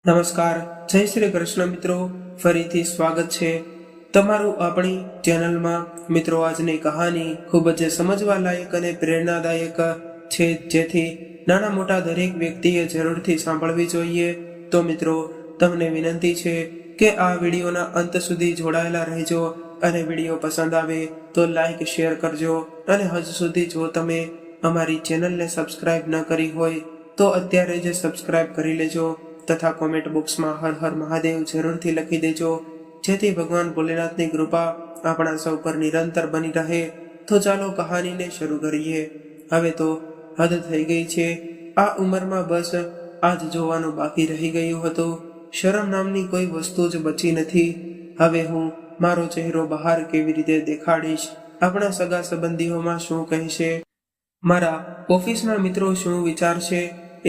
નમસ્કાર, જય શ્રી કૃષ્ણ મિત્રો. ફરીથી સ્વાગત છે તમારું આપણી ચેનલમાં. મિત્રો, આજની કહાની ખૂબ જ સમજવા લાયક અને પ્રેરણાદાયક છે, જેથી નાના મોટા દરેક વ્યક્તિએ જરૂરથી સાંભળવી જોઈએ. તો મિત્રો, તમને વિનંતી છે કે આ વિડીયોના અંત સુધી જોડાયેલા રહેજો અને વિડીયો પસંદ આવે તો લાઈક શેર કરજો. અને હજુ સુધી જો તમે અમારી ચેનલને સબસ્ક્રાઇબ ન કરી હોય તો અત્યારે જ સબસ્ક્રાઇબ કરી લેજો તથા કોમેન્ટ બોક્સમાં હર હર મહાદેવ જરૂરથી લખી દેજો, જેથી ભગવાન ભોલેનાથની કૃપા આપણા સૌ પર નિરંતર બની રહે. તો ચાલો કહાનીને શરૂ કરીએ. હવે તો હદ થઈ ગઈ છે. આ ઉંમરમાં બસ આજ જોવાનું બાકી રહી ગયું હતું. શરમ નામની કોઈ વસ્તુ જ બચી નથી. હવે હું મારો ચહેરો બહાર કેવી રીતે દેખાડીશ? આપણા સગા સંબંધીઓમાં શું કહેશે? મારા ઓફિસના મિત્રો શું વિચારશે?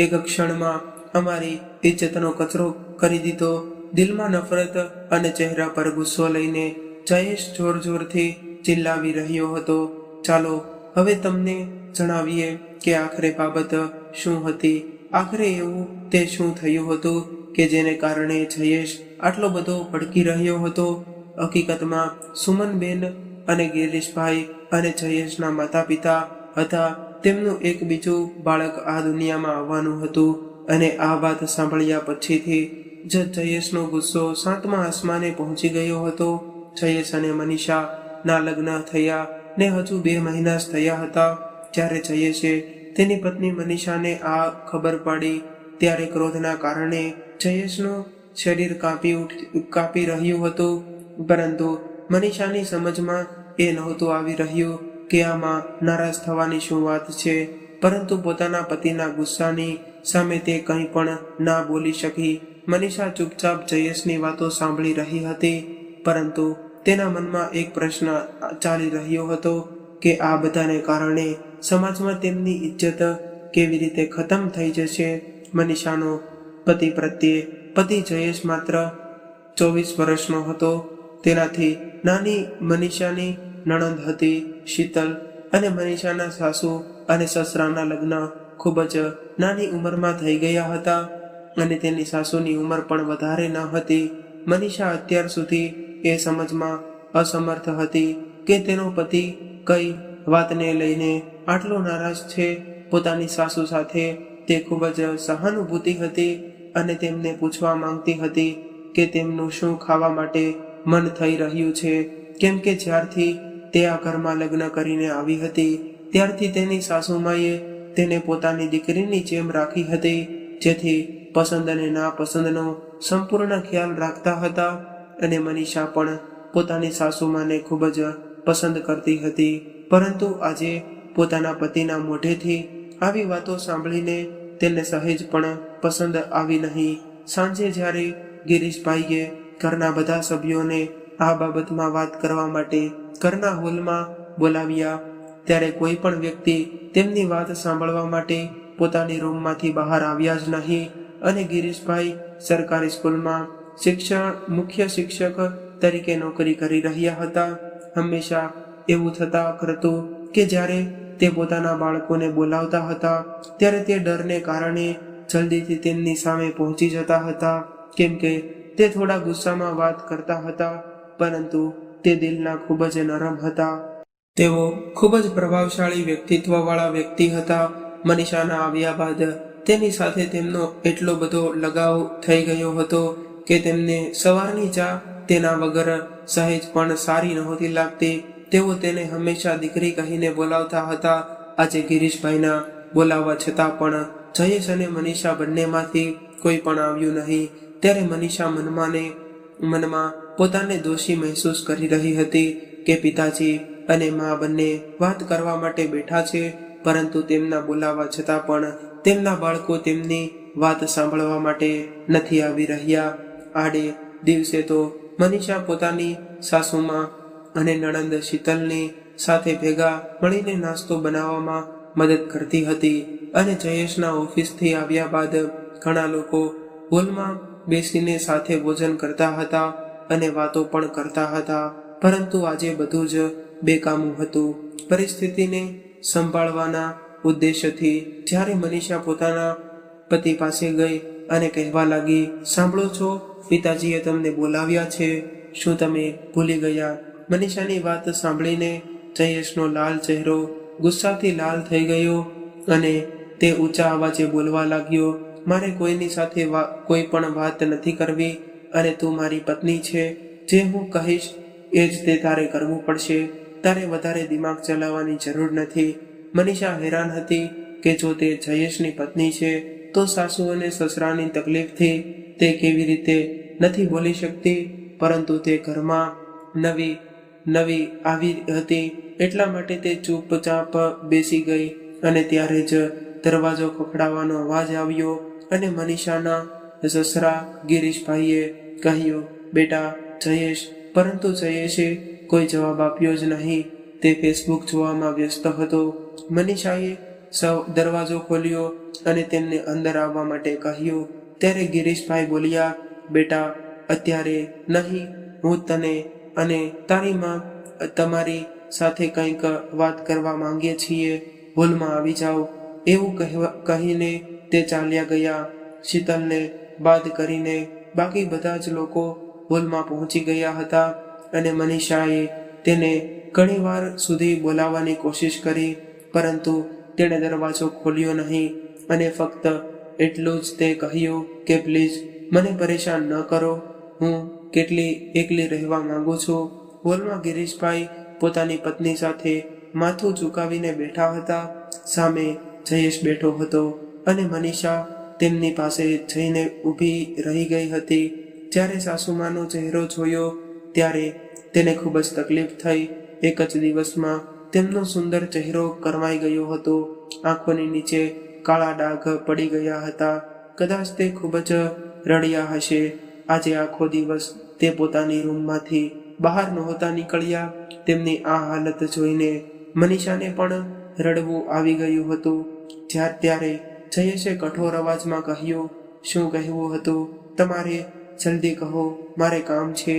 એક ક્ષણમાં અમારી ઇજ્જતનો કચરો કરી દીધો. દિલમાં નફરત અને ચહેરા પર ગુસ્સો લઈને જયેશ જોર જોરથી ચિલ્લાવી રહ્યો હતો. ચાલો હવે તમને જણાવીએ કે આખરે બાબત શું હતી. આખરે એવું તે શું થયું હતું કે જેને કારણે જયેશ આટલો બધો ભડકી રહ્યો હતો. હકીકતમાં સુમનબેન અને ગિરીશભાઈ અને જયેશના માતા પિતા હતા. તેમનું એક બીજું બાળક આ દુનિયામાં આવવાનું હતું. અને આ વાત સાંભળ્યા પછીથી જ જયેશનો ગુસ્સો 7મા આસમાને પહોંચી ગયો હતો. જયેશ અને મનીષા ના લગ્ન થયા ને હજુ 2 મહિના જ થયા હતા. જ્યારે જયેશે તેની પત્ની મનીષાને આ ખબર પડી ત્યારે ક્રોધના કારણે જયેશનું શરીર કાપી રહ્યું હતું. પરંતુ મનીષાની સમજમાં એ નહોતું આવી રહ્યું કે આમાં નારાજ થવાની શું વાત છે. પરંતુ પોતાના પતિના ગુસ્સાની સામે તે કંઈ પણ ના બોલી શકી. મનીષા ચૂપચાપ જયેશની વાતો સાંભળી રહી હતી, પરંતુ તેના મનમાં એક પ્રશ્ન ચાલી રહ્યો હતો કે આ બધાને કારણે સમાજમાં તેમની ઇજ્જત કેવી રીતે ખતમ થઈ જશે. મનીષાનો પતિ જયેશ માત્ર 24 વર્ષનો હતો. તેનાથી નાની મનીષાની નણંદ હતી શીતલ, અને મનીષાના સાસુ અને સસરાના લગ્ન ખૂબ જ નાની ઉંમરમાં થઈ ગયા હતા અને તેની સાસુની ઉંમર પણ વધારે ન હતી. મનીષા અત્યાર સુધી એ સમજમાં અસમર્થ હતી કે તેનો પતિ કઈ વાતને લઈને આટલો નારાજ છે. પોતાની સાસુ સાથે તે ખૂબ જ સહાનુભૂતિ હતી અને તેમને પૂછવા માંગતી હતી કે તેમનું શું ખાવા માટે મન થઈ રહ્યું છે, કેમ કે જ્યારથી તે આ ઘરમાં લગ્ન કરીને આવી હતી ત્યારથી તેની સાસુમાએ તેને પોતાની દીકરીની જેમ રાખી હતી, જેથી પસંદ અને નાપસંદનો સંપૂર્ણ ખ્યાલ રાખતા હતા. અને મનીષા પણ પોતાની સાસુમાને ખૂબ જ પસંદ કરતી હતી. પરંતુ આજે પોતાના પતિના મોઢેથી આવી વાતો સાંભળીને તેને સહેજ પણ પસંદ આવી નહીં. સાંજે જ્યારે ગિરીશભાઈએ ઘરના બધા સભ્યોને આ બાબતમાં વાત કરવા માટે ઘરના હોલમાં બોલાવ્યા ત્યારે કોઈ પણ વ્યક્તિ તેમની વાત સાંભળવા માટે પોતાની રૂમમાંથી બહાર આવ્યા જ નહીં. અને ગિરીશભાઈ સરકારી સ્કૂલમાં મુખ્ય શિક્ષક તરીકે નોકરી કરી રહ્યા હતા. હંમેશા એવું થતા કરતું કે જ્યારે તે પોતાના બાળકોને બોલાવતા હતા ત્યારે તે ડરને કારણે જલ્દીથી તેમની સામે પહોંચી જતા હતા, કેમ કે તે થોડા ગુસ્સામાં વાત કરતા હતા, પરંતુ તે દિલના ખૂબ જ નરમ હતા. તેઓ ખૂબ જ પ્રભાવશાળી વ્યક્તિત્વવાળા વ્યક્તિ હતા. મનીષાના આવ્યા બાદ તેની સાથે તેમનો એટલો બધો લગાવ થઈ ગયો હતો કે તેમને સવારની ચા તેના વગર સહેજ પણ સારી નહોતી લાગતી. તેઓ તેને હંમેશા દીકરી કહીને બોલાવતા હતા. આજે ગિરીશભાઈના બોલાવવા છતાં પણ જયેશ અને મનીષા બંનેમાંથી કોઈ પણ આવ્યું નહીં. ત્યારે મનીષા મનમાં પોતાને દોષી મહેસૂસ કરી રહી હતી કે પિતાજી અને મા બંને વાત કરવા માટે બેઠા છે, પરંતુ તેમના બોલાવા છતાં પણ તેમના બાળકો તેમની વાત સાંભળવા માટે નથી આવી રહ્યા. આડે દિવસે તો મનીષા પોતાની સાસુમાં અને નણંદ શીતલની સાથે ભેગા મળીને નાસ્તો બનાવવામાં મદદ કરતી હતી. અને જયેશના ઓફિસથી આવ્યા બાદ ઘણા લોકો હોલમાં બેસીને સાથે ભોજન કરતા હતા અને વાતો પણ કરતા હતા. પરંતુ આજે બધું જ બેકામું હતું. પરિસ્થિતિને સંભાળવાના ઉદ્દેશથી જ્યારે મનીષા પોતાના પતિ પાસે ગઈ અને કહેવા લાગી, સાંભળો છો, પિતાજીએ તમને બોલાવ્યા છે. શું તમે ભૂલી ગયા? મનીષાની વાત સાંભળીને જયેશનો લાલ ચહેરો ગુસ્સાથી લાલ થઈ ગયો અને તે ઊંચા અવાજે બોલવા લાગ્યો, મારે કોઈની સાથે કોઈ પણ વાત નથી કરવી અને તું મારી પત્ની છે. જે હું કહીશ એ જ તે તારે કરવું પડશે. તારે વધારે દિમાગ ચલાવવાની જરૂર નથી. મનીષા હેરાન હતી કે જો તે જયેશની પત્ની છે તો સાસુ અને સસરાની તકલીફથી તે કેવી રીતે નથી બોલી શકતી, પરંતુ તે ઘરમાં નવી આવી હતી એટલા માટે તે ચૂપચાપ બેસી ગઈ અને ત્યારે જ દરવાજો ખખડાવવાનો અવાજ આવ્યો અને મનીષાના સસરા ગિરીશભાઈએ કહ્યું, બેટા જયેશ. પરંતુ જયેશે કોઈ જવાબ આપ્યો જ નહીં. તે ફેસબુક જોવામાં વ્યસ્ત હતો. મનીષાએ દરવાજો ખોલ્યો અને તેમને અંદર આવવા માટે કહ્યું. ત્યારે ગિરીશભાઈ બોલ્યા, બેટા અત્યારે નહીં, હું તને અને તારી માં તમારી સાથે કંઈક વાત કરવા માંગીએ છીએ, હોલમાં આવી જાઓ. એવું કહીને તે ચાલ્યા ગયા. શીતલને બાદ કરીને બાકી બધા જ લોકો હોલમાં પહોંચી ગયા હતા અને મનીષાએ તેને ઘણી વાર સુધી બોલાવવાની કોશિશ કરી, પરંતુ તેણે દરવાજો ખોલ્યો નહીં અને ફક્ત એટલું જ તે કહ્યું કે પ્લીઝ મને પરેશાન ન કરો, હું કેટલી એકલી રહેવા માંગુ છું. હોલમાં ગિરીશભાઈ પોતાની પત્ની સાથે માથું ઝુકાવીને બેઠા હતા. સામે જયેશ બેઠો હતો અને મનીષા તેમની પાસે જઈને ઊભી રહી ગઈ હતી. જ્યારે સાસુમાનો ચહેરો જોયો ત્યારે તેને ખૂબ જ તકલીફ થઈ. એક જ દિવસમાં તેમનો સુંદર ચહેરો કરમાઈ ગયો હતો. આંખોની નીચે કાળા ડાઘ પડી ગયા હતા. કદાચ તે ખૂબ જ રડ્યા હશે. આજે આખો દિવસ તે પોતાની રૂમમાંથી બહાર નહોતા નીકળ્યા. તેમની આ હાલત જોઈને મનીષાને પણ રડવું આવી ગયું હતું. ત્યારે જયેશે કઠોર અવાજમાં કહ્યું, શું કહેવું હતું તમારે? જલ્દી કહો, મારે કામ છે.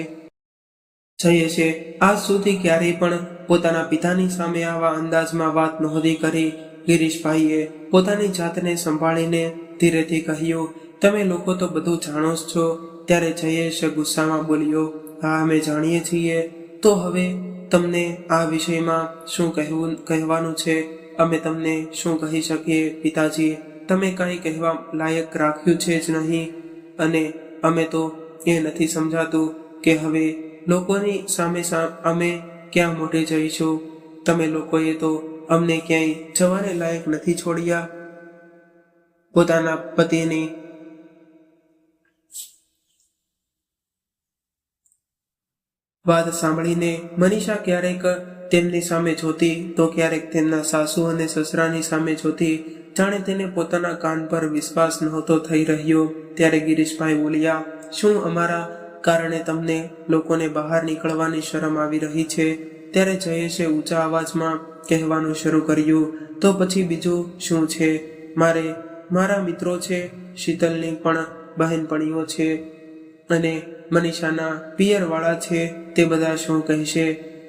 જયેશે આજ સુધી ક્યારેય પણ પોતાના પિતાની સામે આવા અંદાજમાં વાત નહોતી કરી. ગિરીશભાઈએ પોતાની જાતને સંભાળીને ધીરેથી કહ્યું, તમે લોકો તો બધું જાણો જ છો. ત્યારે જયેશ ગુસ્સામાં બોલ્યો, હા અમે જાણીએ છીએ. તો હવે તમને આ વિષયમાં શું કહેવાનું છે? અમે તમને શું કહી શકીએ પિતાજી? તમે કંઈ કહેવા લાયક રાખ્યું છે જ નહીં અને અમે તો એ નથી સમજાતું કે હવે લોકોની સામે અમે ક્યાં મોટે જઈશું. તમે લોકોએ તો અમને ક્યાંય જવાને લાયક નથી છોડ્યા. પોતાના પતિની વાત સાંભળીને મનીષા ક્યારેક તેમની સામે જોતી તો ક્યારેક તેમના સાસુ અને સસરાની સામે જોતી. જાણે તેને પોતાના કાન પર વિશ્વાસ નહોતો થઈ રહ્યો. ત્યારે ગિરીશભાઈ બોલ્યા, શું અમારા કારણે તમને લોકોને બહાર નીકળવાની શરમ આવી રહી છે? ત્યારે જયેશે ઊંચા અવાજમાં કહેવાનું શરૂ કર્યું, તો પછી બીજું શું છે? મારા મિત્રો છે, શીતલની પણ બહેનપણીઓ છે અને મનીષાના પિયરવાળા છે. તે બધા શું કહેશે?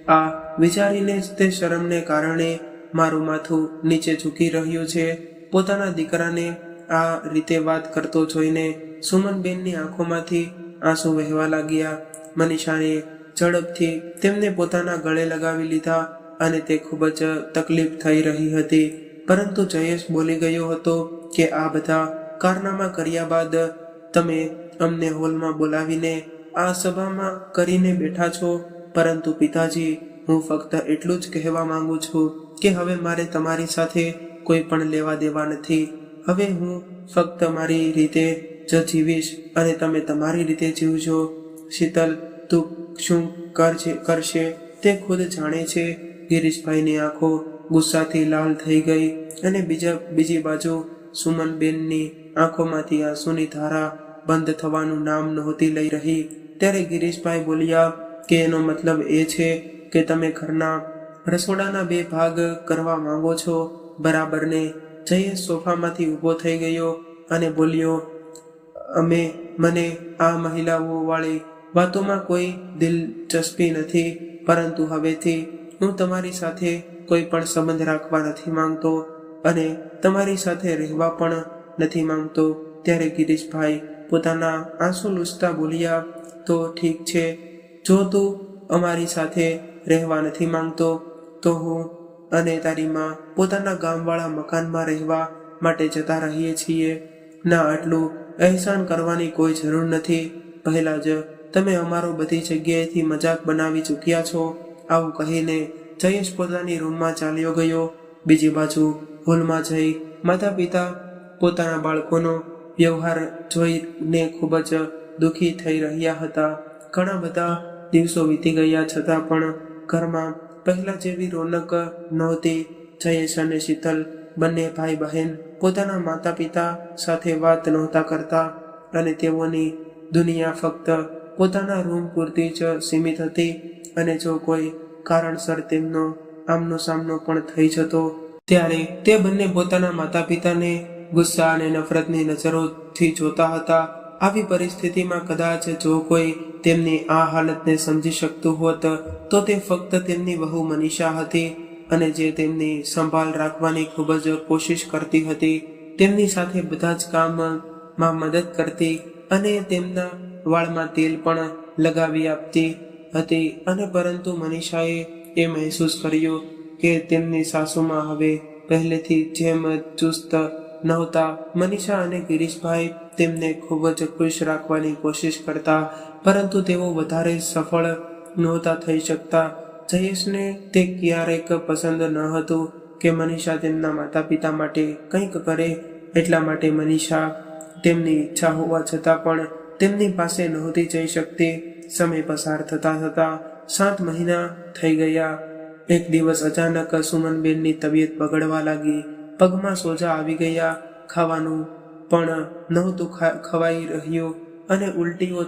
આ વિચારીને જ તે શરમને કારણે મારું માથું નીચે ઝૂકી રહ્યું છે. પોતાના દીકરાને આ રીતે વાત કરતો જોઈને સુમનબેનની આંખોમાંથી આંસુ વહેવા લાગ્યા. મનીષાએ ઝડપથી તેમને પોતાના ગળે લગાવી લીધા અને તે ખૂબ જ તકલીફ થઈ રહી હતી. પરંતુ જયેશ બોલી ગયો હતો કે આ બધા કારનામા કર્યા બાદ તમે અમને હોલમાં બોલાવીને આ સભામાં કરીને બેઠા છો. પરંતુ પિતાજી, હું ફક્ત એટલું જ કહેવા માંગુ છું કે હવે મારે તમારી સાથે કોઈ પણ લેવા દેવા નથી. હવે હું ફક્ત મારી રીતે જ જીવીશ અને તમે તમારી રીતે જીવજો. શીતલ, તું શું કરશે તે ખુદ જાણે છે. ગિરીશભાઈની આંખો ગુસ્સાથી લાલ થઈ ગઈ અને બીજી બાજુ સુમનબેનની આંખોમાંથી આંસુની ધારા બંધ થવાનું નામ નહોતી લઈ રહી. ત્યારે ગિરીશભાઈ બોલ્યા કે એનો મતલબ એ છે કે તમે ઘરના રસોડાના 2 ભાગ કરવા માંગો છો, બરાબર ને? જયેશ સોફામાંથી ઊભો થઈ ગયો અને બોલ્યો, મને આ મહિલાઓ વાળી વાતોમાં કોઈ દિલચસ્પી નથી, પરંતુ હવેથી હું તમારી સાથે કોઈ પણ સંબંધ રાખવા નથી માંગતો અને તમારી સાથે રહેવા પણ નથી માંગતો. ત્યારે ગિરીશભાઈ પોતાના આંસુ લૂછતા બોલ્યા, તો ઠીક છે, જો તું અમારી સાથે રહેવા નથી માંગતો તો હું અને તારી માં પોતાના ગામવાળા મકાનમાં રહેવા માટે જતા રહીએ છીએ. ના, આટલું અહેસાન કરવાની કોઈ જરૂર નથી. પહેલા જ તમે અમારો બધી જગ્યાએથી મજાક બનાવી ચૂક્યા છો. આવું કહીને જયેશ પોતાની રૂમમાં ચાલ્યો ગયો. બીજી બાજુ હોલમાં જઈ માતા પિતા પોતાના બાળકોનો વ્યવહાર જોઈને ખૂબ જ દુઃખી થઈ રહ્યા હતા. ઘણા બધા દિવસો વીતી ગયા છતાં પણ ઘરમાં પહેલા જેવી રોનક નહોતી. જયેશ અને શીતલ બંને ભાઈ બહેન પોતાના માતા પિતા સાથે વાત નહોતા કરતા અને તેઓની દુનિયા ફક્ત પોતાના રૂમ પૂરતી જ સીમિત હતી. અને જો કોઈ કારણસર તેમનો આમનો સામનો પણ થઈ જતો ત્યારે તે બંને પોતાના માતા પિતાને ગુસ્સા અને નફરતની નજરોથી જોતા હતા. આવી પરિસ્થિતિમાં કદાચ જો કોઈ તેમની આ હાલતને સમજી શકતું હોત તો તે ફક્ત તેમની વહુ મનીષા હતી, અને જે તેમની સંભાળ રાખવાની ખૂબ જ કોશિશ કરતી હતી, તેમની સાથે બધા જ કામમાં મદદ કરતી અને તેમના વાળમાં તેલ પણ લગાવી આપતી હતી. અને પરંતુ મનીષાએ એ મહેસૂસ કર્યું કે તેમની સાસુમાં હવે પહેલેથી જેમ ચુસ્ત નહોતા. મનીષા અને ગિરીશભાઈ તેમને ખૂબ જ ખુશ રાખવાની કોશિશ કરતા, પરંતુ તેઓ વધારે સફળ નહોતા થઈ શકતા. જયેશને તે ક્યારેક પસંદ ન હતું કે મનીષા તેમના માતા પિતા માટે કંઈક કરે. એટલા માટે મનીષા તેમની ઈચ્છા હોવા છતાં પણ તેમની પાસે નહોતી જઈ શકતી. સમય પસાર થતા થતા 7 મહિના થઈ ગયા. એક દિવસ અચાનક સુમનબેનની તબિયત બગડવા લાગી. પગમાં સોજા આવી ગયા. ખાવાનું પણ નહોતું ખવાઈ રહ્યું અને ઉલટીઓ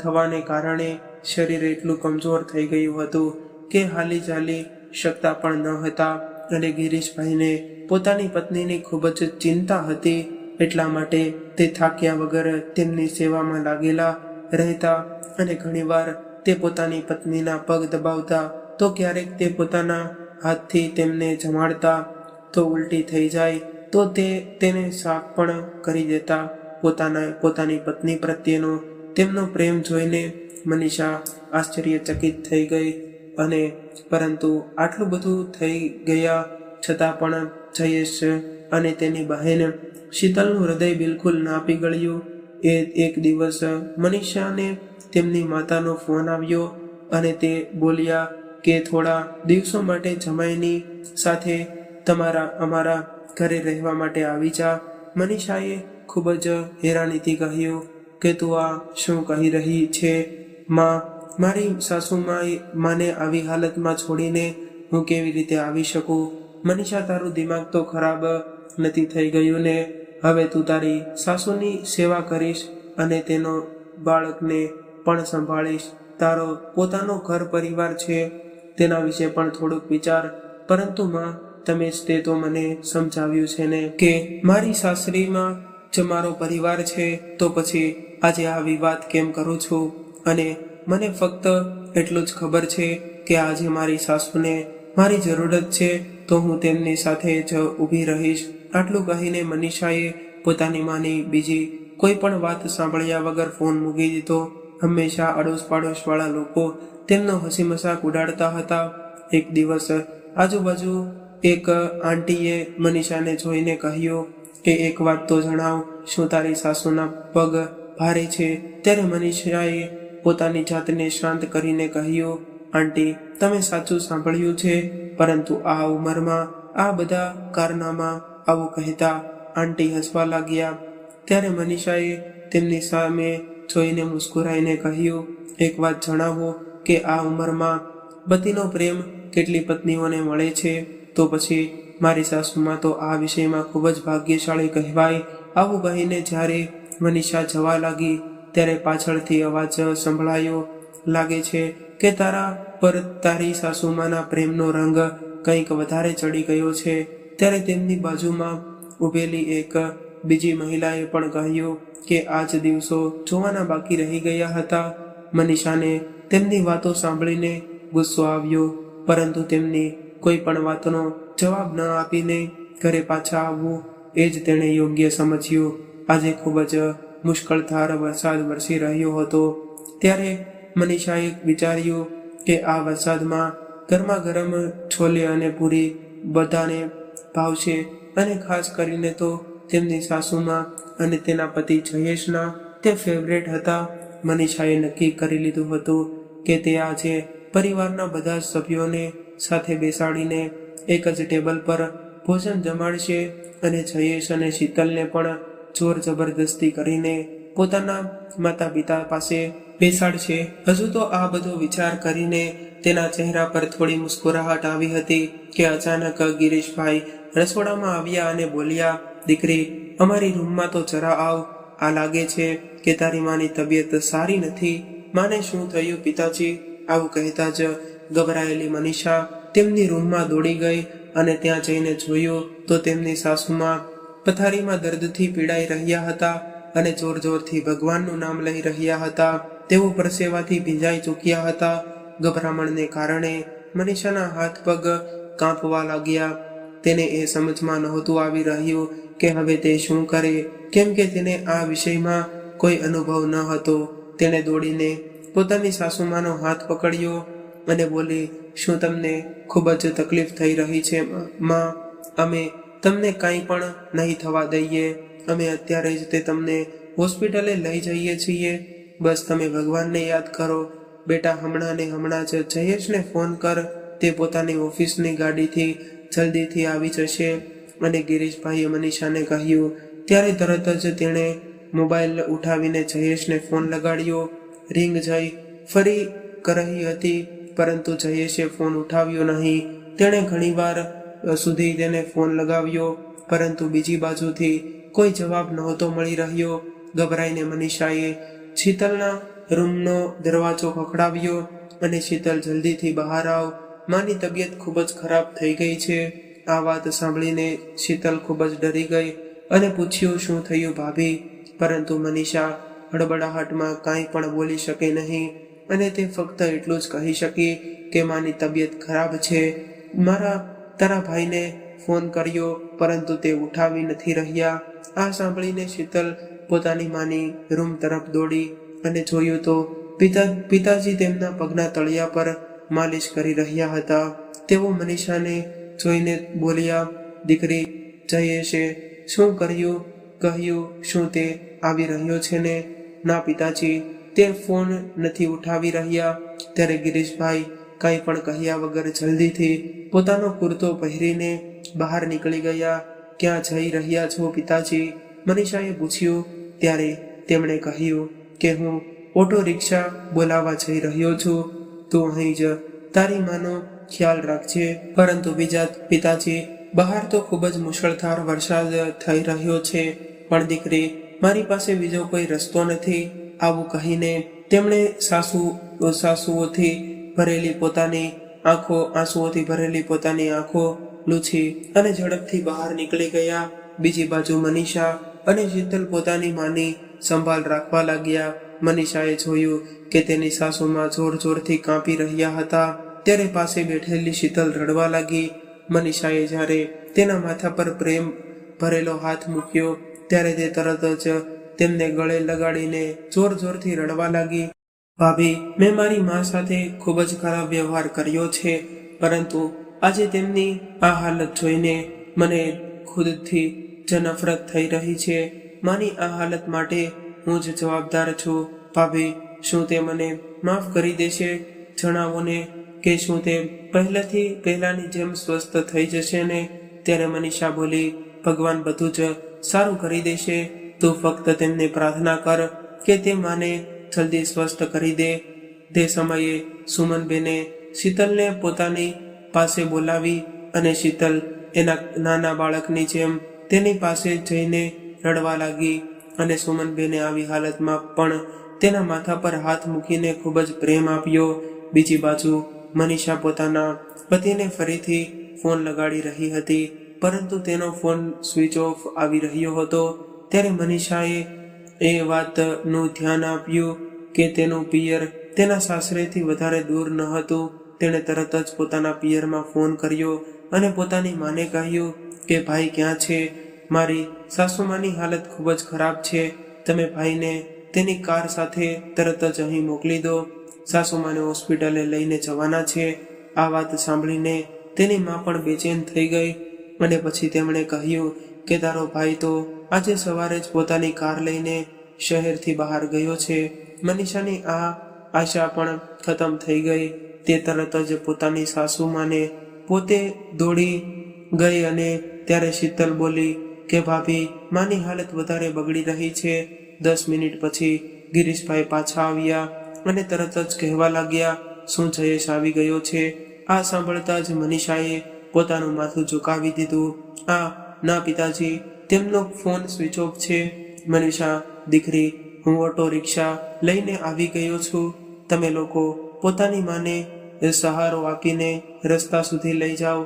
થવાને કારણે શરીર એટલું કમજોર થઈ ગયું હતું કે હાલી ચાલી શકતા પણ ન હતા. અને ગિરીશભાઈને પોતાની પત્નીની ખૂબ જ ચિંતા હતી. એટલા માટે તે થાક્યા વગર તેમની સેવામાં લાગેલા રહેતા અને ઘણીવાર તે પોતાની પત્નીના પગ દબાવતા, તો ક્યારેક તે પોતાના હાથથી તેમને જમાડતા. તો ઉલટી થઈ જાય તો તેને સાફ પણ કરી દેતા. પોતાની પત્ની પ્રત્યેનો તેમનો પ્રેમ જોઈને મનીષા આશ્ચર્યચકિત થઈ ગઈ. અને પરંતુ આટલું બધું થઈ ગયા છતાં પણ જયેશ અને તેની બહેન શીતલનું હૃદય બિલકુલ ના પીગળ્યું. એક દિવસ મનીષાને તેમની માતાનો ફોન આવ્યો અને તે બોલ્યા કે થોડા દિવસો માટે જમાઈની સાથે અમારા ઘરે રહેવા માટે આવી જા. મનીષાએ ખૂબ જ હેરાનીથી કહ્યું કે તું આ શું કહી રહી છે માં? મારી સાસુમાને આવી હાલતમાં છોડીને હું કેવી રીતે આવી શકું? મનીષા, તારું દિમાગ તો ખરાબ નથી થઈ ગયું ને? હવે તું તારી સાસુની સેવા કરીશ અને તેનો બાળકને પણ સંભાળીશ. તારો પોતાનો ઘર પરિવાર છે, તેના વિશે પણ થોડુંક વિચાર. પરંતુ માં, તમે જ તે તો મને સમજાવ્યું છે ને કે મારી સાસરીમાં જ મારો પરિવાર છે, તો પછી આજે આવી વાત કેમ કરું છું? અને મને ફક્ત એટલું જ ખબર છે કે આજે મારી સાસુને મારી જરૂરત છે તો હું તેમની સાથે જ ઊભી રહીશ. આટલું કહીને મનીષાએ પોતાની માની બીજી કોઈ પણ વાત સાંભળ્યા વગર ફોન મૂકી દીધો. હંમેશા અડોશ પાડોશ વાળા લોકો તેમનો હસી મજાક ઉડાડતા હતા. એક દિવસ આજુબાજુ એક આંટીએ મનીષાને જોઈને કહ્યું કે એક વાત તો જણાવ, શું તારી સાસુના પગ ભારે છે? ત્યારે મનીષાએ પોતાની જાતને શાંત કરીને કહ્યું, આંટી, તમે સાચું સાંભળ્યું છે, પરંતુ આ ઉંમરમાં આ બધા કારનામા આવું કહેતા. આંટી હસવા લાગ્યા. ત્યારે મનીષાએ તેમની સામે જોઈને મુસ્કુરાઈને કહ્યું, એક વાત જણાવો કે આ ઉંમરમાં પતિનો પ્રેમ કેટલી પત્નીઓને મળે છે? તો પછી મારી સાસુમાં તો આ વિષયમાં ખૂબ જ ભાગ્યશાળી કહેવાય. આવું કહીને જ્યારે મનીષા જવા લાગી ત્યારે પાછળથી અવાજ સંભળાયો, લાગે છે કે તારા પર તારી સાસુમાના પ્રેમનો રંગ કંઈક વધારે ચડી ગયો છે. ત્યારે તેમની બાજુમાં ઊભેલી એક બીજી મહિલાએ પણ કહ્યું કે આ જ દિવસો જોવાના બાકી રહી ગયા હતા. મનીષાને તેમની વાતો સાંભળીને ગુસ્સો આવ્યો, પરંતુ તેમની કોઈ પણ વાતનો જવાબ ન આપીને ઘરે પાછા આવવું એ જ તેણે યોગ્ય સમજ્યું. આજે ખૂબ જ મુશ્કેલધાર વરસાદ વરસી રહ્યો હતો। ત્યારે મનીષાએ વિચાર્યું કે આ વરસાદમાં ગરમા ગરમ છોલે અને પૂરી બધાને ભાવશે અને ખાસ કરીને તો તેમની સાસુમાં અને તેના પતિ જયેશના તે ફેવરેટ હતા। મનીષાએ નક્કી કરી લીધું હતું કે તે આજે પરિવારના બધા જ સભ્યોને સાથે બેસાડીને એક જ ટેબલ પર ભોજન જમાડશે અને જયેશ અને શીતલને પણ જોર જબરદસ્તી કરીને પોતાના માતા પિતા પાસે બેસાડશે। હજુ તો આ બધો વિચાર કરીને તેના ચહેરા પર થોડી મુસ્કુરાહટ આવી હતી કે અચાનક ગિરીશભાઈ રસોડામાં આવ્યા અને બોલ્યા, દીકરી, અમારી રૂમમાં તો જરા આવ। આ લાગે છે કે તારી માની તબિયત સારી નથી। માને શું થયું પિતાજી? આવું કહેતા જ ગભરાયેલી મનીષા તેમની રૂમમાં દોડી ગઈ અને ત્યાં જઈને જોયું તો તેમની સાસુમાં પથારીમાં દર્દથી પીડાઈ રહ્યા હતા અને જોર જોરથી ભગવાનનું નામ લઈ રહ્યા હતા। તેઓ પરસેવાથી ભીંજાઈ ચૂક્યા હતા। ગભરામણને કારણે મનીષાના હાથ પગ કાંપવા લાગ્યા। તેને એ સમજમાં નહોતું આવી રહ્યું કે હવે તે શું કરે, કેમ કે તેને આ વિષયમાં કોઈ અનુભવ ન હતો। તેણે દોડીને પોતાની સાસુમાનો હાથ પકડ્યો અને બોલી, શું તમને ખૂબ જ તકલીફ થઈ રહી છે માં? અમે તમને કાંઈ પણ નહીં થવા દઈએ। અમે અત્યારે જ તે તમને હોસ્પિટલે લઈ જઈએ છીએ। બસ તમે ભગવાનને યાદ કરો। બેટા, હમણાં ને હમણાં જ જયેશને ફોન કર, તે પોતાની ઓફિસની ગાડીથી જલ્દીથી આવી જશે। અને ગિરીશભાઈએ મનીષાને કહ્યું। ત્યારે તરત જ તેણે મોબાઈલ ઉઠાવીને જયેશને ફોન લગાડ્યો। રિંગ જઈ ફરી રહી હતી પરંતુ જયેશે ફોન ઉઠાવ્યો નહીં। તેણે ઘણીવાર સુધી તેને ફોન લગાવ્યો પરંતુ બીજી બાજુથી કોઈ જવાબ નહોતો મળી રહ્યો। ગભરાઈને મનીષાએ શીતલના રૂમનો દરવાજો ખખડાવ્યો અને શીતલ, જલ્દીથી બહાર આવ, માની તબિયત ખૂબ જ ખરાબ થઈ ગઈ છે। આ વાત સાંભળીને શીતલ ખૂબ જ ડરી ગઈ અને પૂછ્યું, શું થયું ભાભી? પરંતુ મનીષા હડબડાહટમાં કાંઈ પણ બોલી શકે નહીં અને તે ફક્ત એટલું જ કહી શકી કે માની તબિયત ખરાબ છે। તારા ભાઈને ફોન કર્યો પરંતુ તે ઉઠાવી નથી રહ્યા। આ સાંભળીને શીતલ પોતાની માની રૂમ તરફ દોડી અને જોયું તો પિતાજી તેમના પગના તળિયા પર માલિશ કરી રહ્યા હતા। તેઓ મનીષાને જોઈને બોલ્યા, દીકરી, જયેશે શું કર્યું? કહ્યું, શું તે આવી રહ્યો છે ને? ના પિતાજી, તે ફોન નથી ઉઠાવી રહ્યા। ત્યારે ગિરીશભાઈ કાંઈ પણ કહ્યા વગર જલ્દીથી પોતાનો કુર્તો પહેરીને બહાર નીકળી ગયા। ક્યાં જઈ રહ્યા છો પિતાજી? મનીષાએ પૂછ્યું। ત્યારે તેમણે કહ્યું કે હું ઓટો રિક્ષા બોલાવવા જઈ રહ્યો છું। તું અહીં જ તારી માનો ખ્યાલ રાખજે। પરંતુ બીજા પિતાજી, બહાર તો ખૂબ જ મુશળધાર વરસાદ થઈ રહ્યો છે, પણ દીકરી, મારી પાસે બીજો કોઈ રસ્તો નથી। આવું કહીને તેમણે આંસુઓથી ભરેલી પોતાની આંખો લૂછી અને ઝડપથી બહાર નીકળી ગયા। બીજી બાજુ મનીષા અને શીતલ પોતાની માની સંભાળ રાખવા લાગ્યા। મનીષાએ જોયું કે તેની સાસુમાં જોર જોરથી કાંપી રહ્યા હતા। ત્યારે પાસે બેઠેલી શીતલ રડવા લાગી। મનીષાએ જ્યારે તેના માથા પર પ્રેમ ભરેલો હાથ મૂક્યો ત્યારે તે તરત જ તેમને ગળે લગાડીને જોર જોરથી રડવા લાગી। ભાભી, મેં મારી મા સાથે ખૂબ જ ખરાબ વ્યવહાર કર્યો છે, પરંતુ આજે તેમની આ હાલત જોઈને મને ખુદથી જ નફરત થઈ રહી છે। માની આ હાલત માટે હું જ જવાબદાર છું। ભાભી, શું તે મને માફ કરી દેશે? જણાવો ને કે શું તે પહેલાની જેમ સ્વસ્થ થઈ જશે ને? ત્યારે મનીષા બોલી, ભગવાન બધું જ સારું કરી દેશે। તું ફક્ત તેમને પ્રાર્થના કર કે તે માને જલ્દી સ્વસ્થ કરી દે। તે સમયે સુમનબેને શીતલને પોતાની પાસે બોલાવી અને શીતલ એના નાના બાળકની જેમ તેની પાસે જઈને રડવા લાગી અને સુમનબેને આવી હાલતમાં પણ તેના માથા પર હાથ મૂકીને ખૂબ જ પ્રેમ આપ્યો। બીજી બાજુ મનીષા પોતાના પતિને ફરીથી ફોન લગાડી રહી હતી પરંતુ તેનો ફોન સ્વિચ ઓફ આવી રહ્યો હતો। ત્યારે મનીષાએ એ વાતનું ધ્યાન આપ્યું કે તેનું પિયર તેના સાસરેથી વધારે દૂર ન હતું। તેણે તરત જ પોતાના પિયરમાં ફોન કર્યો અને પોતાની માને કહ્યું કે ભાઈ ક્યાં છે? મારી સાસુમાની હાલત ખૂબ જ ખરાબ છે. તમે ભાઈને તેની કાર સાથે તરત જ અહીં મોકલી દો. સાસુમાને હોસ્પિટલે લઈને જવાના છે. આ વાત સાંભળીને તેની માં પણ બેચેન થઈ ગઈ અને પછી તેમણે કહ્યું કે તારો ભાઈ તો આજે સવારે જ પોતાની કાર લઈને શહેરથી બહાર ગયો છે. મનીષાની આ આશા પણ ખતમ થઈ ગઈ. તે તરત જ પોતાની સાસુમાને પોતે દોડી ગઈ અને ત્યારે શીતલ બોલી કે ભાભી, માની હાલત વધારે બગડી રહી છે. 10 મિનિટ પછી ગિરીશભાઈ પાછા આવ્યા અને તરત જ કહેવા લાગ્યા, શું જયેશ આવી ગયો છે? આ સાંભળતા જ મનીષાએ પોતાનું માથું ઝુકાવી દીધું. ના પિતાજી, તેમનો ફોન સ્વિચ ઓફ છે. મનીષા, દીકરી, હું ઓટો રિક્ષા લઈને આવી ગયો છું. તમે લોકો પોતાની માને સહારો આપીને રસ્તા સુધી લઈ જાઓ.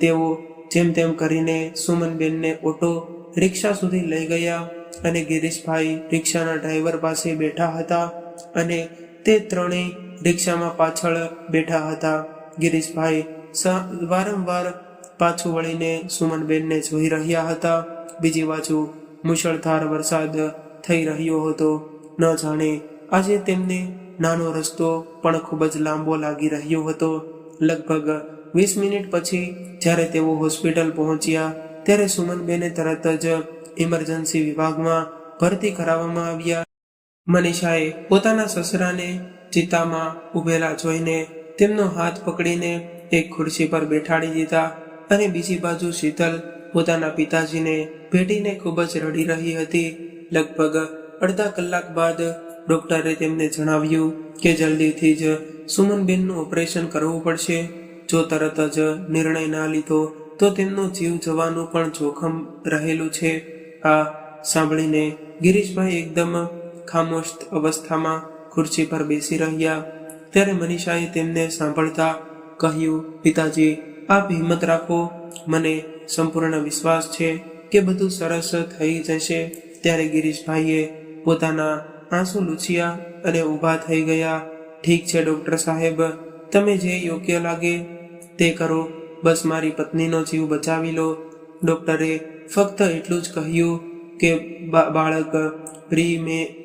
તેઓ જેમ તેમ કરીને સુમનબેનને ઓટો રિક્ષા સુધી લઈ ગયા અને ગિરીશભાઈ રિક્ષાના ડ્રાઈવર પાસે બેઠા હતા અને તે ત્રણેય રિક્ષામાં પાછળ બેઠા હતા. ગિરીશભાઈ વારંવાર પાછું વળીને સુમનબેનને જોઈ રહ્યા હતા. બીજી બાજુ મુશળધાર વરસાદ થઈ રહ્યો હતો. ન જાણે આજે તેમને નાનો રસ્તો પણ ખૂબ જ લાંબો લાગી રહ્યો હતો. લગભગ 20 મિનિટ પછી જ્યારે તેઓ હોસ્પિટલ પહોંચ્યા ત્યારે સુમનબેને તરત જ ઇમરજન્સી વિભાગમાં ભરતી કરાવવામાં આવ્યા. મનીષાએ પોતાના સસરાને ચિતામાં ઉભેલા જોઈને તેમનો હાથ પકડીને એક ખુરશી પર બેઠાડી દીધા અને બીજી બાજુ શીતલ પોતાના પિતાજીને ભેટીને ખૂબ જ રડી રહી હતી. લગભગ અડધા કલાક બાદ ડોક્ટરે તેમને જણાવ્યું કે જલ્દીથી જ સુમનબેનનું ઓપરેશન કરવું પડશે. જો તરત જ નિર્ણય ના લીધો તો તેમનો જીવ જવાનું પણ જોખમ રહેલું છે. આ સાંભળીને ગિરીશભાઈ એકદમ ખામોશ અવસ્થામાં ખુરશી પર બેસી રહ્યા. ત્યારે મનીષાએ તેમને સાંભળતા કહ્યું, પિતાજી, આપ હિંમત રાખો. મને સંપૂર્ણ વિશ્વાસ છે કે બધું સરસ થઈ જશે. ત્યારે ગિરીશભાઈએ પોતાના આંસુ લૂછ્યા અને ઊભા થઈ ગયા. ઠીક છે ડોક્ટર સાહેબ, તમે જે યોગ્ય લાગે તે કરો. બસ મારી પત્નીનો જીવ બચાવી લો. ડોક્ટરે ફક્ત એટલું જ કહ્યું કે બાળક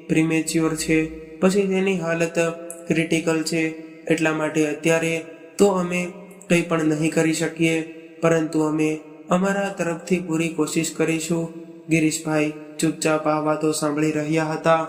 પ્રીમેચ્યોર છે, પછી તેની હાલત ક્રિટિકલ છે. એટલા માટે અત્યારે તો અમે કંઈ પણ નહીં કરી શકીએ, પરંતુ અમે અમારા તરફથી પૂરી કોશિશ કરીશું. ગિરીશભાઈ ચૂપચાપ આ વાતો સાંભળી રહ્યા હતા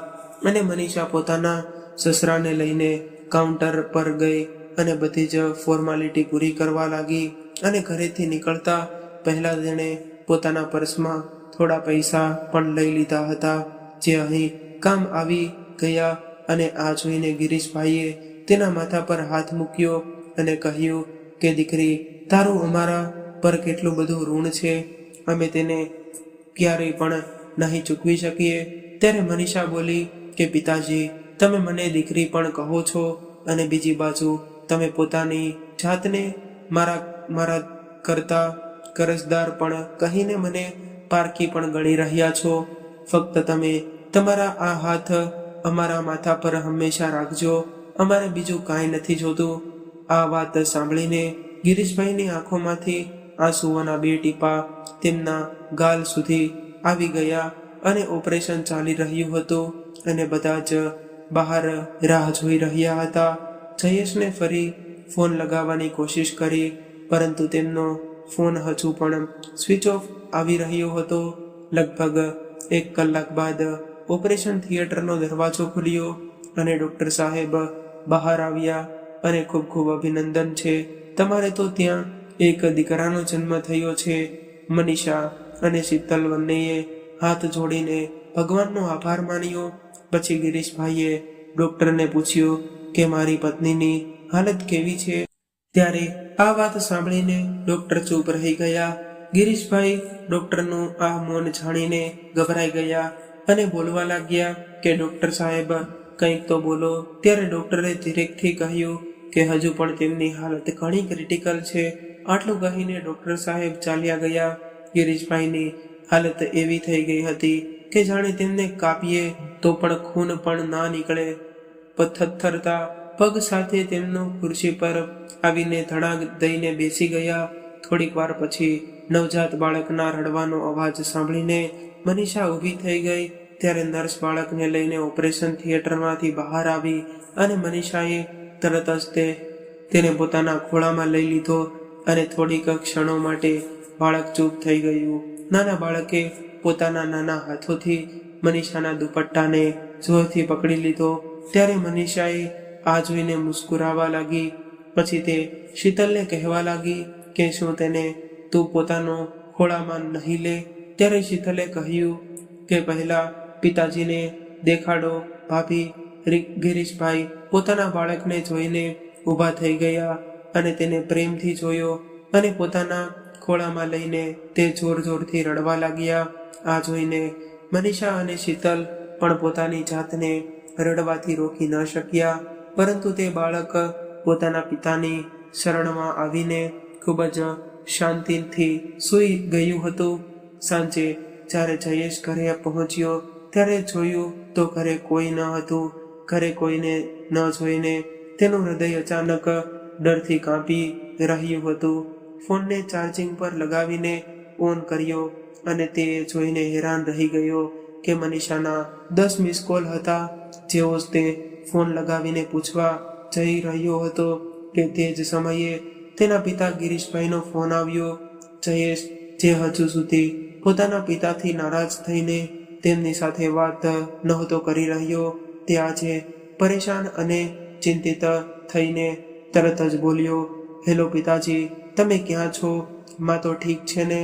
અને મનીષા પોતાના સસરાને લઈને કાઉન્ટર પર ગઈ અને બધી જ ફોર્માલિટી પૂરી કરવા લાગી. અને ઘરેથી નીકળતા પહેલા તેણે પોતાના પર્સમાં થોડા પૈસા પણ લઈ લીધા હતા, જે અહીં કામ આવી ગયા. અને આ જોઈને ગિરીશભાઈએ તેના માથા પર હાથ મૂક્યો અને કહ્યું કે દીકરી, તારું અમારા પર કેટલું બધું ઋણ છે. અમે તેને ક્યારેય પણ નહીં ચૂકવી શકીએ. ત્યારે મનીષા બોલી કે પિતાજી, તમે મને દીકરી પણ કહો છો અને બીજી બાજુ તમે પોતાની જાતને મારા કરતા કરજદાર પણ કહીને મને પારકી પણ ગણી રહ્યા છો. ફક્ત તમે તમારા આ હાથ અમારા માથા પર હંમેશા રાખજો. અમારે બીજું કાંઈ નથી જોતું. આ વાત સાંભળીને ગિરીશભાઈની આંખોમાંથી આંસુઓના 2 ટીપા તેમના ગાલ સુધી આવી ગયા અને ઓપરેશન ચાલી રહ્યું હતું અને બધા જ બહાર રાહ જોઈ રહ્યા હતા. જયેશને ફરી ફોન લગાવવાની કોશિશ કરી, પરંતુ તેમનો ફોન હજુ પણ સ્વિચ ઓફ આવી રહ્યો હતો. લગભગ 1 કલાક બાદ ઓપરેશન થિયેટરનો દરવાજો ખુલ્યો અને ડોક્ટર સાહેબ બહાર આવ્યા અને ખૂબ ખૂબ અભિનંદન છે, તમારે તો ત્યાં એક દીકરાનો જન્મ થયો છે. મનીષા અને શીતલ બંનેએ હાથ જોડીને ભગવાનનો આભાર માન્યો. પછી ગિરીશભાઈએ ડોક્ટરને પૂછ્યું કે મારી પત્નીની હાલત કેવી છે. ત્યારે આ વાત સાંભળીને ડોક્ટર ચૂપ રહી ગયા. ગિરીશભાઈ ડોક્ટરનું આ મૌન જાણીને ગભરાઈ ગયા અને બોલવા લાગ્યા કે ડોક્ટર સાહેબ, કંઈક તો બોલો. ત્યારે ડોક્ટરે ધીરેકથી કહ્યું કે હજુ પણ તેમની હાલત ઘણી ક્રિટિકલ છે. આટલું કહીને ડોક્ટર સાહેબ ચાલ્યા ગયા. ગિરીશભાઈની હાલત એવી થઈ ગઈ હતી કે જાણે તેમને કાપીએ તો પણ ખૂન પણ ના નીકળે. થરથરતા પગ સાથે તેમનો ખુરશી પર આવીને ધડાક દઈને બેસી ગયા. થોડીક વાર પછી નવજાત બાળકના રડવાનો અવાજ સાંભળીને મનીષા ઊભી થઈ ગઈ. ત્યારે નર્સ બાળકને લઈને ઓપરેશન થિયેટરમાંથી બહાર આવી અને મનીષાએ તરત જ તેને પોતાના ખોળામાં લઈ લીધો અને થોડીક ક્ષણો માટે બાળક ચૂપ થઈ ગયું. નાના બાળકે પોતાના નાના હાથોથી મનીષાના દુપટ્ટાને જોરથી પકડી લીધો. ત્યારે મનીષાએ આ જોઈને મુસ્કુરાવા લાગી. પછી તે શીતલને કહેવા લાગી કે શું તું પોતાનો ખોળામાં નહીં લે? ત્યારે શીતલે કહ્યું કે પહેલા પિતાજીને દેખાડો. ભાભી. ગિરીશભાઈ પોતાના બાળકને જોઈને ઊભા થઈ ગયા અને તેને પ્રેમથી જોયો અને પોતાના ખોળામાં લઈને તે જોર જોરથી રડવા લાગ્યા. આ જોઈને મનીષા અને શીતલ પણ પોતાની જાતને રડવાથી રોકી ન શક્યા, પરંતુ તે બાળક પોતાના પિતાની શરણમાં આવીને ખૂબ જ શાંતિથી સૂઈ ગયું હતું. સાંજે જ્યારે જયેશ ઘરે પહોંચ્યો ત્યારે જોયું તો ઘરે કોઈ ન હતું. ઘરે કોઈને ન જોઈને તેનું હૃદય અચાનક ડરથી કાંપી રહ્યું હતું. ફોનને ચાર્જિંગ પર લગાવીને ઓન કર્યો અને તે જોઈને હેરાન રહી ગયો કે મનીષાના 10 મિસ કોલ હતા. જેવો જ તે ફોન લગાવીને પૂછવા જઈ રહ્યો હતો કે તે જ સમયે તેના પિતા ગિરીશભાઈનો ફોન આવ્યો. જયેશ, જે હજુ સુધી પોતાના પિતાથી નારાજ થઈને તેમની સાથે વાત નહોતો કરી રહ્યો, તે આજે પરેશાન અને ચિંતિત થઈને તરત જ બોલ્યો, હેલો પિતાજી, તમે ક્યાં છો? માં તો ઠીક છે ને?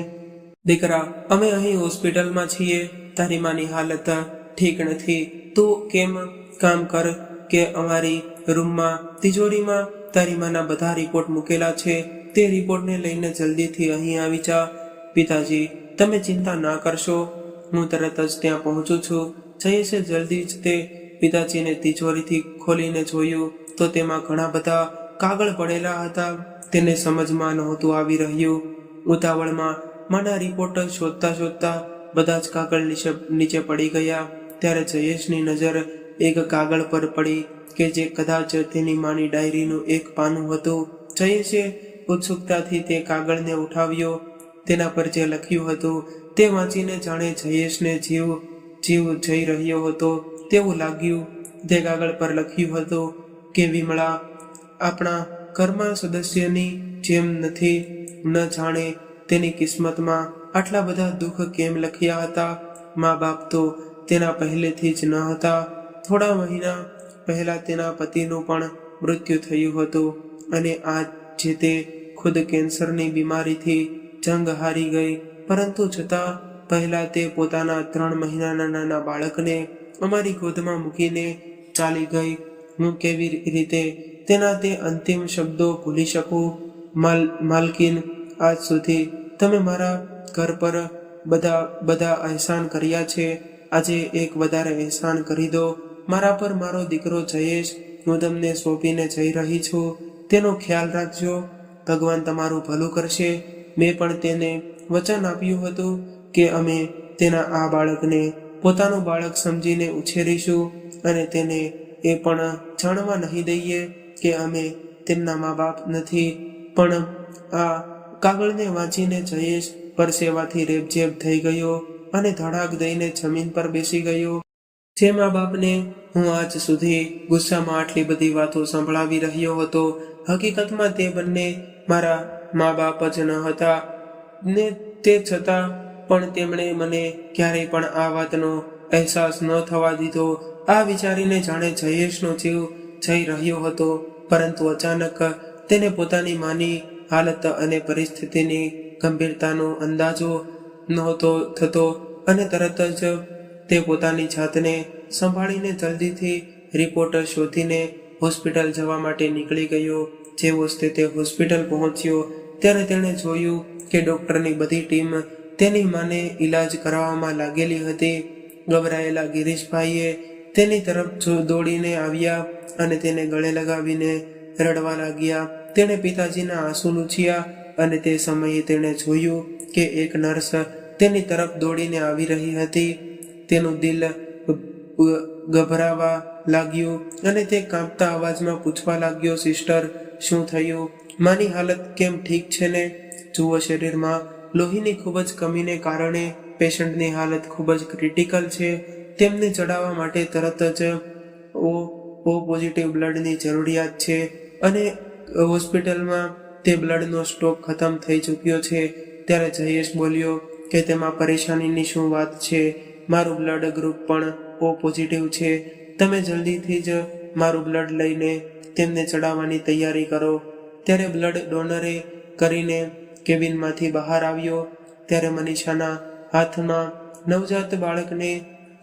દીકરા, અમે અહીં હોસ્પિટલમાં છીએ. તારી માની હાલત ઠીક નથી. તું કેમ કામ કર કે અમારી રૂમમાં તિજોરીમાં તારી માના બધા રિપોર્ટ મૂકેલા છે. તે રિપોર્ટને લઈને જલ્દીથી અહીં આવી જા. પિતાજી, તમે ચિંતા ના કરશો, હું તરત જ ત્યાં પહોંચું છું. જયેશે જલ્દી જ તે પિતાજીને તિજોરીથી ખોલીને જોયું તો તેમાં ઘણા બધા કાગળ પડેલા હતા. તેને સમજમાં નહોતું આવી રહ્યું. ઉતાવળમાં માના રિપોર્ટ શોધતા શોધતા બધા જ કાગળ નીચે પડી ગયા. ત્યારે જયેશની નજર એક કાગળ પર પડી કે જે કદાચ તેની માની ડાયરીનું એક પાનું હતું. જયેશે ઉત્સુકતાથી તે કાગળને ઉઠાવ્યો. તેના પર જે લખ્યું હતું તે વાંચીને જાણે જયેશને જીવ જઈ રહ્યો હતો તેવું લાગ્યું. તે કાગળ પર લખ્યું હતું કે વિમળા આપણા ઘરમાં સદસ્યની જેમ નથી. ન જાણે તેની કિસ્મતમાં આટલા બધા દુઃખ કેમ લખ્યા હતા. મા બાપ તો તેના પહેલેથી જ ન હતા. થોડા મહિના પહેલા તેના પતિનું પણ મૃત્યુ થયું હતું અને આ જે તે ખુદ કેન્સરની બીમારીથી જંગ હારી ગઈ. પરંતુ છતાં પહેલા તે પોતાના 3 મહિનાના નાના બાળકને અમારી ગોદમાં મૂકીને ચાલી ગઈ. હું કેવી રીતે તેના તે અંતિમ શબ્દો ભૂલી શકું? માલકીન, આજ સુધી તમે મારા ઘર પર બધા અહેસાન કર્યા છે. આજે એક વધારે અહેસાન કરી દો. મારા પર મારો દીકરો જયેશ હું તમને સોંપીને જઈ રહી છું. તેનો ખ્યાલ રાખજો. ભગવાન તમારું ભલું કરશે. મેં પણ તેને વચન આપ્યું હતું કે અમે તેના આ બાળકને પોતાનું બાળક સમજીને ઉછેરીશું અને તેને એ પણ જાણવા નહીં દઈએ કે અમે તેમના મા બાપ નથી. પણ આ કાગળને વાંચીને જયેશ પરસેવાથી રેબઝેબ થઈ ગયો અને ધડાક દઈને જમીન પર બેસી ગયો. જે મા બાપને હું આજ સુધી ગુસ્સામાં આટલી બધી વાતો સંભળાવી રહ્યો હતો, હકીકતમાં તે બંને મારા મા બાપ જ ન હતા ને તે છતાં પણ તેમણે મને ક્યારેય પણ આ વાતનો અહેસાસ ન થવા દીધો. આ વિચારીને જાણે જયેશનો જીવ જઈ રહ્યો હતો, પરંતુ અચાનક તેને પોતાની માની હાલત અને પરિસ્થિતિની ગંભીરતાનો અંદાજો નહોતો થતો અને તરત જ તે પોતાની જાતને સંભાળીને જલ્દીથી રિપોર્ટ શોધીને હોસ્પિટલ જવા માટે નીકળી ગયો. જેવો જ તે હોસ્પિટલ પહોંચ્યો ત્યારે તેણે જોયું કે ડોક્ટરની બધી ટીમ તેની માને ઈલાજ કરાવવામાં લાગેલી હતી. ગભરાયેલા ગિરીશભાઈએ તેની તરફ દોડીને આવ્યા અને તેને ગળે લગાવીને રડવા લાગ્યા. તેણે પિતાજીના આંસુ લૂછ્યા અને તે સમયે તેણે જોયું કે એક નર્સ તેની તરફ દોડીને આવી રહી હતી. તેનું દિલ ગભરાવા લાગ્યું અને તે કાંપતા અવાજમાં પૂછવા લાગ્યો, સિસ્ટર, શું થયું? માની હાલત કેમ ઠીક છે ને? જુઓ, શરીરમાં લોહીની ખૂબ જ કમીને કારણે પેશન્ટની હાલત ખૂબ જ ક્રિટિકલ છે. તેમને ચડાવવા માટે તરત જ ઓ પોઝિટિવ બ્લડની જરૂરિયાત છે અને હોસ્પિટલમાં તે બ્લડનો સ્ટોક ખતમ થઈ ચૂક્યો છે. ત્યારે જયેશ બોલ્યો કે તેમાં પરેશાનીની શું વાત છે, મારું બ્લડ ગ્રુપ પણ ઓ પોઝિટિવ છે. તમે જલ્દીથી જ મારું બ્લડ લઈને તેમને ચડાવવાની તૈયારી કરો. ત્યારે બ્લડ ડોનરે કરીને કેબિનમાંથી બહાર આવ્યો. ત્યારે મનીષાના હાથમાં નવજાત બાળકને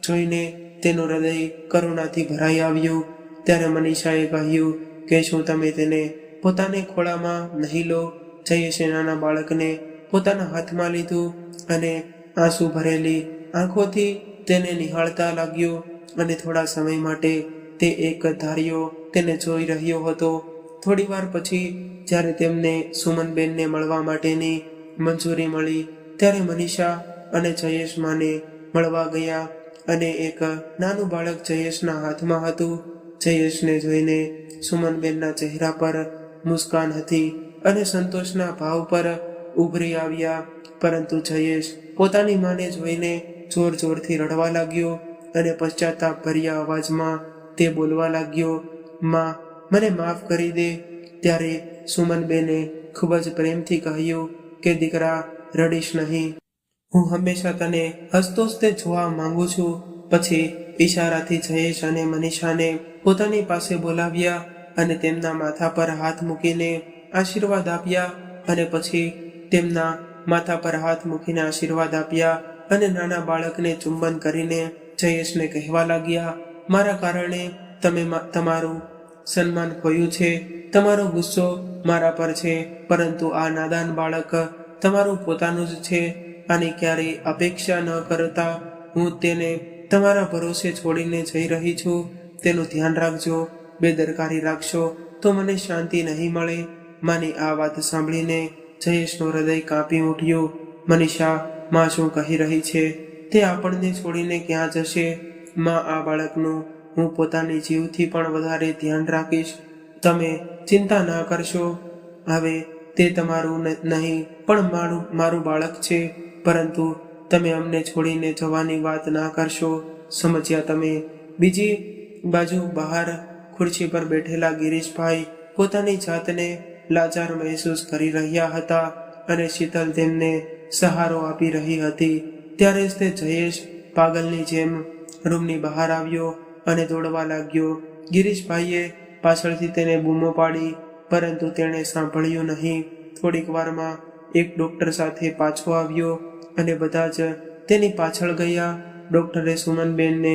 જોઈને તેનું હૃદય કરુણાથી ભરાઈ આવ્યું. ત્યારે મનીષાએ કહ્યું કે શું તમે તેને પોતાને ખોળામાં નહીં લો? જયેશે નાના બાળકને પોતાના હાથમાં લીધું અને આંસુ ભરેલી આંખોથી તેને નિહાળતા લાગ્યો અને થોડા સમય માટે તે એક ધાર્યો તેને જોઈ રહ્યો હતો. થોડી વાર પછી જ્યારે તેમને સુમનબેનને મળવા માટેની મંજૂરી મળી ત્યારે મનીષા અને જયેશ માને મળવા ગયા અને એક નાનું બાળક જયેશના હાથમાં હતું. જયેશને જોઈને સુમનબેનના ચહેરા પર મુસ્કાન હતી અને સંતોષના ભાવ પર ઉભરી આવ્યા. પરંતુ જયેશ પોતાની માને જોઈને જોર જોરથી રડવા લાગ્યો અને પશ્ચાતાપ ભર્યા અવાજમાં તે બોલવા લાગ્યો, માં, મને માફ કરી દે. ત્યારે સુમનબેને ખૂબ જ પ્રેમથી કહ્યું કે દીકરા, રડીશ નહીં. હું હંમેશા તને હસતો હસતે જોવા માંગુ છું. પછી ઈશારાથી જયેશ અને મનીષાને પોતાની પાસે બોલાવ્યા અને તેમના માથા પર હાથ મૂકીને આશીર્વાદ આપ્યા અને પછી તેમના માથા પર હાથ મૂકીને આશીર્વાદ આપ્યા અને નાના બાળકને ચુંબન કરીને જયેશને કહેવા લાગ્યા, મારા કારણે તમે તમારું સન્માન ખોયું છે, તમારો ગુસ્સો મારા પર છે, પરંતુ આ નાદાન બાળક તમારું પોતાનું જ છે. આની ક્યારેય અપેક્ષા ન કરતા હું તેને તમારા ભરોસે છોડીને જઈ રહી છું. તેનું ધ્યાન રાખજો. બેદરકારી રાખશો તો મને શાંતિ નહીં મળે. માની આ વાત સાંભળીને જયેશનું હૃદય કાપી ઉઠ્યું. મનીષા, માં શું કહી રહી છે? તે આપણને છોડીને ક્યાં જશે? માં, આ બાળકનું હું પોતાની જીવથી પણ વધારે ધ્યાન રાખીશ. તમે ચિંતા ના કરશો. હવે તે તમારું નહીં પણ મારું બાળક છે. પરંતુ તમે અમને છોડીને જવાની વાત ના કરશો, સમજ્યા તમે? બીજી બાજુ બહાર ખુરશી પર બેઠેલા ગિરીશભાઈ પોતાની જાતને લાચાર મહેસૂસ કરી રહ્યા હતા અને શીતલ તેમને સહારો આપી રહી હતી. ત્યારે જ તે જયેશ પાગલની જેમ રૂમની બહાર આવ્યો અને દોડવા લાગ્યો. ગિરીશભાઈએ પાછળથી તેને બૂમો પાડી, પરંતુ તેણે સાંભળ્યું નહીં. થોડીક વારમાં એક ડોક્ટર સાથે પાછો આવ્યો અને બધા જ તેની પાછળ ગયા. ડોક્ટરે સુમનબેનને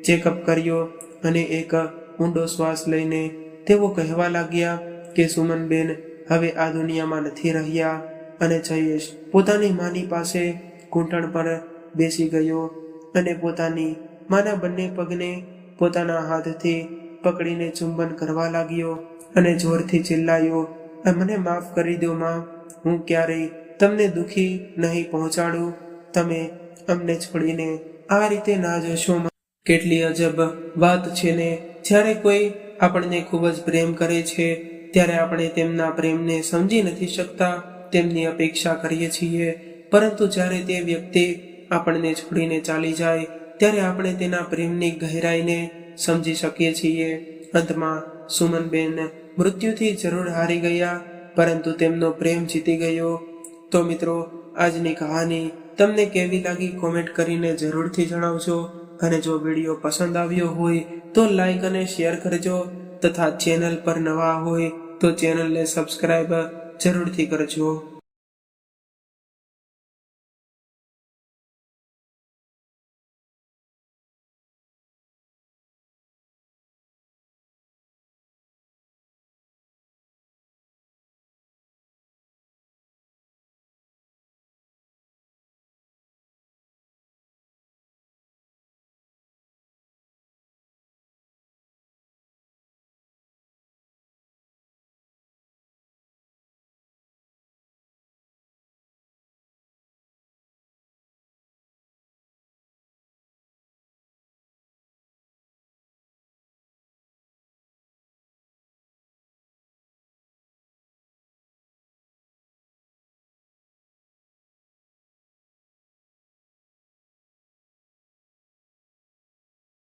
ચેકઅપ કર્યો અને એક ઊંડો શ્વાસ લઈને તેઓ કહેવા લાગ્યા કે સુમનબેન હવે આ દુનિયામાં નથી રહ્યા. અને જયેશ પોતાની માની પાસે ઘૂંટણ પર બેસી ગયો અને પોતાની માના બંને પગને પોતાના હાથથી પકડીને ચુંબન કરવા લાગ્યો અને જોરથી ચિલ્લાયો, મને માફ કરી દો માં, હું ક્યારેય તમને દુખી નહીં પહોંચાડું. તમે અમને છોડીને આ રીતે ના જશો. કેટલી અજબ વાત છે ને, જ્યારે કોઈ આપણને ખૂબ જ પ્રેમ કરે છે ત્યારે આપણે તેમના પ્રેમને સમજી નથી શકતા, તેમની અપેક્ષા કરીએ છીએ. પરંતુ જ્યારે તે વ્યક્તિ આપણને છોડીને ચાલી જાય ત્યારે આપણે તેના પ્રેમની ગહેરાઈને સમજી શકીએ છીએ. અંતમાં સુમનબેન મૃત્યુથી જરૂર હારી ગયા, પરંતુ તેમનો પ્રેમ જીતી ગયો. તો મિત્રો, આજની કહાની તમને કેવી લાગી કોમેન્ટ કરીને જરૂરથી જણાવજો. અને જો વિડીયો પસંદ આવ્યો હોય તો લાઈક અને શેર કરજો તથા ચેનલ પર નવા હોય તો ચેનલને સબસ્ક્રાઈબ જરૂરથી કરજો.